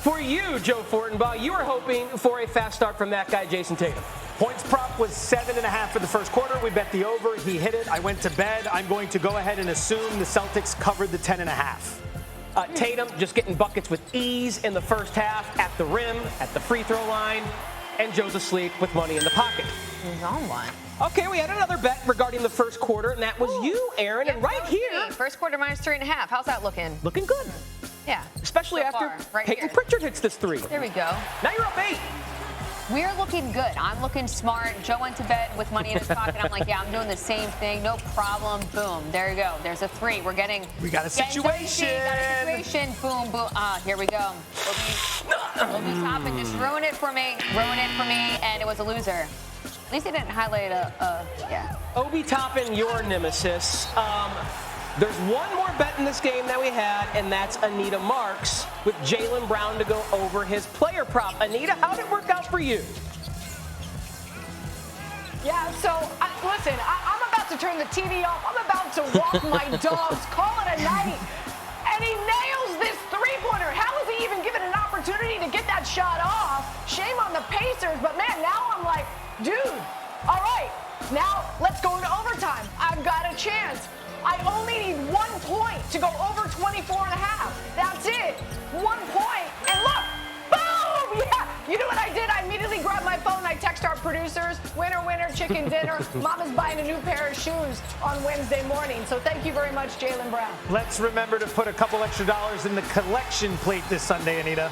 For you, Joe Fortenbaugh, you were hoping for a fast start from that guy, Jason Tatum. Points prop was 7.5 for the first quarter. We bet the over. He hit it. I went to bed. I'm going to go ahead and assume the Celtics covered the 10.5. Tatum just getting buckets with ease in the first half, at the rim, at the free throw line, and Joe's asleep with money in the pocket. He's on one. Okay, we had another bet regarding the first quarter, and that was you, Erin. Yep, and right here, first quarter minus 3.5. How's that looking? looking good. Yeah. Especially so after right Peyton here. Pritchard hits this three. There we go. Now you're up 8. We're looking good. I'm looking smart. Joe went to bed with money in his pocket. I'm like, yeah, I'm doing the same thing. No problem. Boom. There you go. There's a 3. We got a situation. Boom, boom. Here we go. Obi Toppin just ruined it for me. And it was a loser. At least he didn't highlight yeah. Obi Toppin, your nemesis. There's one more bet in this game that we had, and that's Anita Marks with Jaylen Brown to go over his player prop. Anita, how did it work out for you? Yeah, so, listen, I'm about to turn the TV off. I'm about to walk my dogs, call it a night. And he nails this three-pointer. How is he even given an opportunity to get that shot off? Shame on the Pacers, but man, now I'm like, dude, all right, now let's go into overtime. I've got a chance. I only need 1 point to go over 24.5. That's it. 1 point. And look, boom! Yeah. You know what I did? I immediately grabbed my phone. I text our producers, winner, winner, chicken dinner. Mama's buying a new pair of shoes on Wednesday morning. So thank you very much, Jaylen Brown. Let's remember to put a couple extra dollars in the collection plate this Sunday, Anita.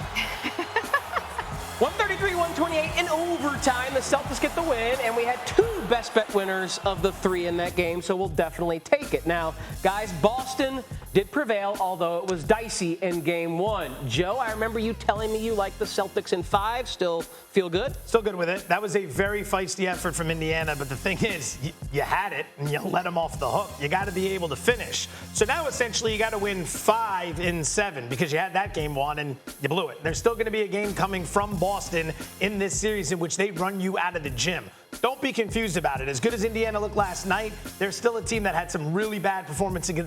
133-128 in overtime. The Celtics get the win, and we had 2 best bet winners of the 3 in that game, so we'll definitely take it. Now, guys, Boston did prevail, although it was dicey in game 1. Joe, I remember you telling me you liked the Celtics in 5. Still feel good? Still good with it. That was a very feisty effort from Indiana, but the thing is, you had it, and you let them off the hook. You got to be able to finish. So now, essentially, you got to win 5 in 7 because you had that game won, and you blew it. There's still going to be a game coming from Boston in this series in which they run you out of the gym. Don't be confused about it. As good as Indiana looked last night, they're still a team that had some really bad performances.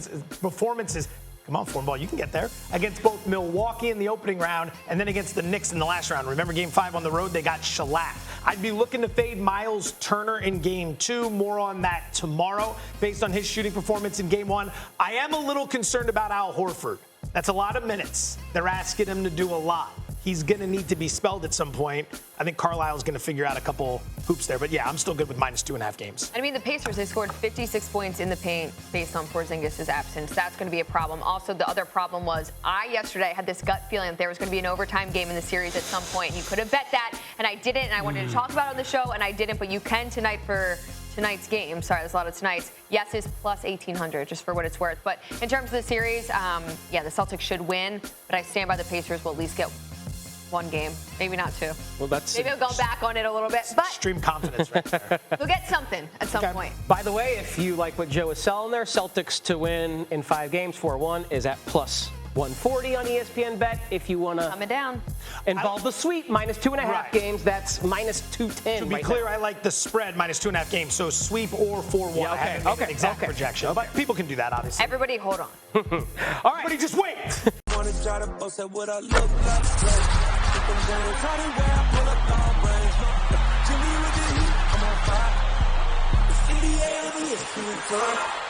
Come on, Fortenbaugh, you can get there. Against both Milwaukee in the opening round and then against the Knicks in the last round. Remember game 5 on the road, they got shellacked. I'd be looking to fade Miles Turner in game 2. More on that tomorrow based on his shooting performance in game 1. I am a little concerned about Al Horford. That's a lot of minutes. They're asking him to do a lot. He's going to need to be spelled at some point. I think Carlisle's going to figure out a couple hoops there. But, yeah, I'm still good with minus 2.5 games. I mean, the Pacers, they scored 56 points in the paint based on Porzingis' absence. That's going to be a problem. Also, the other problem was I yesterday had this gut feeling that there was going to be an overtime game in the series at some point. You could have bet that, and I didn't. And I wanted to talk about it on the show, and I didn't. But you can tonight for tonight's game. Sorry, there's a lot of tonight's. Yes is plus 1,800, just for what it's worth. But in terms of the series, yeah, the Celtics should win. But I stand by the Pacers will at least get 1 game, maybe not 2. Well, that's maybe I'll go back on it a little bit, but extreme confidence right there. We'll get something at some point. By the way, if you like what Joe is selling there, Celtics to win in 5 games, 4-1 is at plus 140 on ESPN BET. If you want to coming down, involve the sweep minus 2.5 games, that's minus 210. To be clear, I like the spread minus 2.5 games. So sweep or 4-1. Yeah, I haven't made an exact projection, but people can do that, obviously. Everybody, hold on. All right, everybody, just wait. Wanna try to post at what I look like. Think I'm gonna try to wear, pull up long range. Jimmy with the heat, I'm on fire. It's NBA, it's